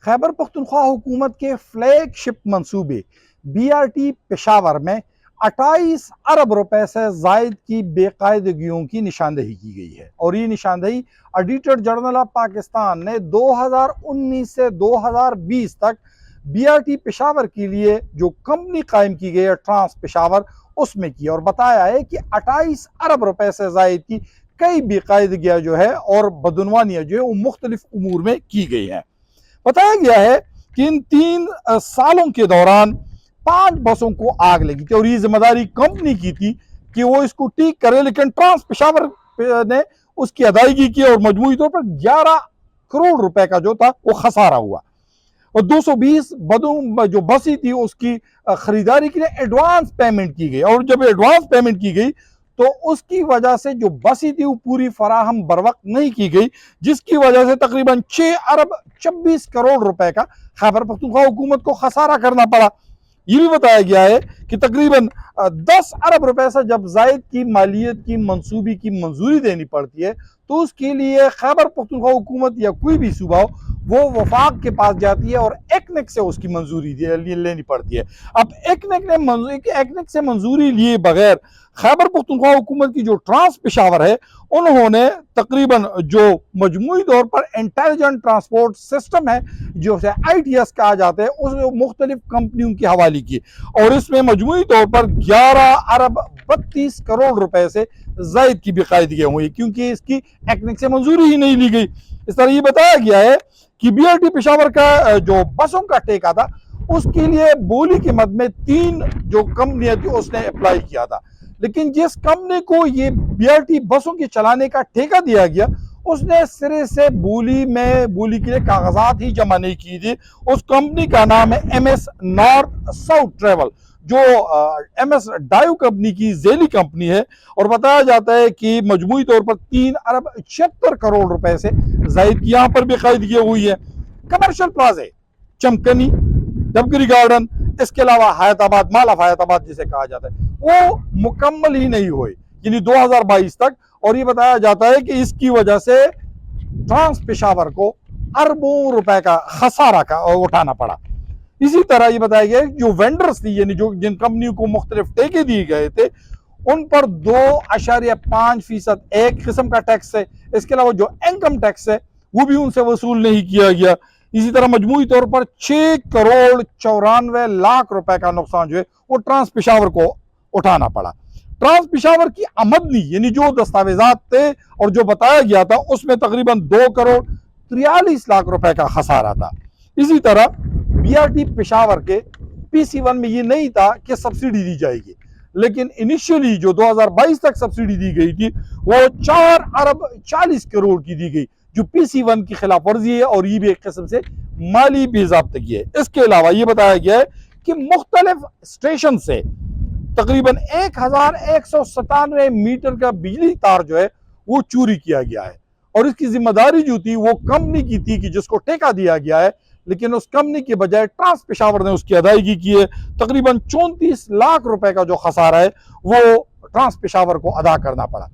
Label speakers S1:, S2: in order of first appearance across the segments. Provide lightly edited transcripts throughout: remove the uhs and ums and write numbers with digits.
S1: خیبر پختونخوا حکومت کے فلیگ شپ منصوبے BRT پشاور میں 28 ارب روپے سے زائد کی بے قاعدگیوں کی نشاندہی کی گئی ہے، اور یہ نشاندہی ایڈیٹر جنرل آف پاکستان نے 2019 سے 2020 تک BRT پشاور کے لیے جو کمپنی قائم کی گئی ہے ٹرانس پشاور، اس میں کی، اور بتایا ہے کہ 28 ارب روپے سے زائد کی کئی بے قاعدگیاں جو ہے اور بدعنوانیاں جو ہے وہ مختلف امور میں کی گئی ہیں۔ بتایا گیا ہے کہ ان 3 سالوں کے دوران 5 بسوں کو آگ لگی تھی، اور یہ ذمہ داری کمپنی کی تھی کہ وہ اس کو ٹھیک کرے، لیکن ٹرانس پشاور نے اس کی ادائیگی کی اور مجموعی طور پر 11 کروڑ روپے کا جو تھا وہ خسارہ ہوا، اور 220 بدوں جو بسی تھی اس کی خریداری کے لیے ایڈوانس پیمنٹ کی گئی، اور جب ایڈوانس پیمنٹ کی گئی تو اس کی وجہ سے جو بسی تھی وہ پوری فراہم بروقت نہیں کی گئی، جس کی وجہ سے تقریباً 6 ارب 26 کروڑ روپے کا خیبر پختونخوا حکومت کو خسارہ کرنا پڑا۔ یہ بھی بتایا گیا ہے کہ تقریباً 10 ارب روپے سے جب زائد کی مالیت کی منصوبی کی منظوری دینی پڑتی ہے تو اس کے لیے خیبر پختونخوا حکومت یا کوئی بھی صوبہ ہو وہ وفاق کے پاس جاتی ہے اور ایکنک سے اس کی منظوری لینی پڑتی ہے۔ اب ایکنک سے منظوری لیے بغیر خیبر پختونخوا حکومت کی جو ٹرانس پشاور ہے، انہوں نے تقریباً جو مجموعی طور پر انٹیلیجنٹ ٹرانسپورٹ سسٹم ہے جو اسے ITS کہا جاتا ہے، اس مختلف کمپنیوں کی حوالے کی، اور اس میں مجموعی طور پر 11 ارب 32 کروڑ روپے سے زائد کی بے قاعدگیاں ہوئی، کیونکہ اس کی ایکنک سے منظوری ہی نہیں لی گئی۔ اس طرح یہ بتایا گیا ہے کہ BRT پشاور کا جو بسوں کا ٹیکہ تھا اس کے لیے بولی کی مد میں 3 جو کمپنیاں تھی اس نے اپلائی کیا تھا، لیکن جس کمپنی کو یہ BRT بسوں کے چلانے کا ٹیکہ دیا گیا اس نے سرے سے بولی کے لیے کاغذات ہی جمع نہیں کی تھی۔ اس کمپنی کا نام ہے MS نارتھ ساؤتھ ٹریول، جو MS ڈائیو کمپنی کی ذیلی کمپنی ہے، اور بتایا جاتا ہے کہ مجموعی طور پر 3 ارب 76 کروڑ روپے سے زائد کی یہاں پر بے قاعدگی ہوئی ہے۔ کمرشل پلازے چمکنی، ڈبگری گارڈن، اس کے علاوہ حیات آباد، مال آف حیات آباد جسے کہا جاتا ہے، وہ مکمل ہی نہیں ہوئے، یعنی 2022 تک، اور یہ بتایا جاتا ہے کہ اس کی وجہ سے ٹرانس پشاور کو اربوں روپے کا خسارہ اٹھانا پڑا۔ اسی طرح یہ بتایا گیا کہ جو وینڈرز تھی، یعنی جن کمپنیوں کو مختلف ٹیکے دیے گئے تھے، ان پر 2.5% ایک قسم کا ٹیکس ہے، اس کے علاوہ جو انکم ٹیکس ہے وہ بھی ان سے وصول نہیں کیا گیا۔ اسی طرح مجموعی طور پر 6 کروڑ 94 لاکھ روپے کا نقصان جو ہے وہ ٹرانس پشاور کو اٹھانا پڑا۔ ٹرانس پشاور کی آمدنی یعنی جو دستاویزات تھے اور جو بتایا گیا تھا اس میں تقریباً 2 کروڑ 43 لاکھ روپے کا خسارہ تھا۔ اسی طرح BRT پشاور کے PC1 میں یہ نہیں تھا کہ سبسڈی دی جائے گی، لیکن انیشیلی جو 2022 تک سبسڈی دی گئی تھی وہ 4 ارب 40 کروڑ کی دی گئی، جو PC1 کی خلاف ورزی ہے، اور یہ بھی ایک قسم سے مالی بے ضابطگی ہے۔ اس کے علاوہ یہ بتایا گیا ہے کہ مختلف اسٹیشن سے تقریباً 1197 میٹر کا بجلی تار جو ہے وہ چوری کیا گیا ہے، اور اس کی ذمہ داری جو تھی وہ کمپنی کی تھی کہ جس کو ٹیکہ دیا گیا ہے، لیکن اس کمپنی کے بجائے ٹرانس پشاور نے اس کی ادائیگی کی ہے۔ تقریباً 34 لاکھ روپے کا جو خسارہ ہے وہ ٹرانس پشاور کو ادا کرنا پڑا۔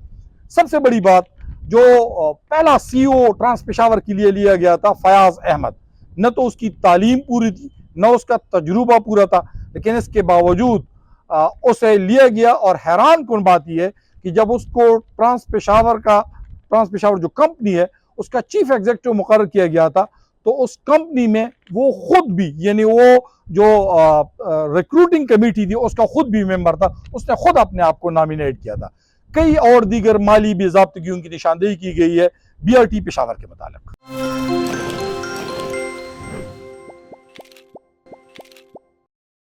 S1: سب سے بڑی بات، جو پہلا CEO ٹرانس پشاور کے لیے لیا گیا تھا، فیاض احمد، نہ تو اس کی تعلیم پوری تھی نہ اس کا تجربہ پورا تھا، لیکن اس کے باوجود اسے لیا گیا، اور حیران کن بات یہ ہے کہ جب اس کو ٹرانس پشاور جو کمپنی ہے اس کا چیف ایگزیکٹو مقرر کیا گیا تھا، تو اس کمپنی میں وہ خود بھی، یعنی وہ جو ریکروٹنگ کمیٹی تھی اس کا خود بھی ممبر تھا، اس نے خود اپنے آپ کو نامینیٹ کیا تھا۔ کئی اور دیگر مالی بے ضابطگیوں کی نشاندہی کی گئی ہے BRT پشاور کے متعلق۔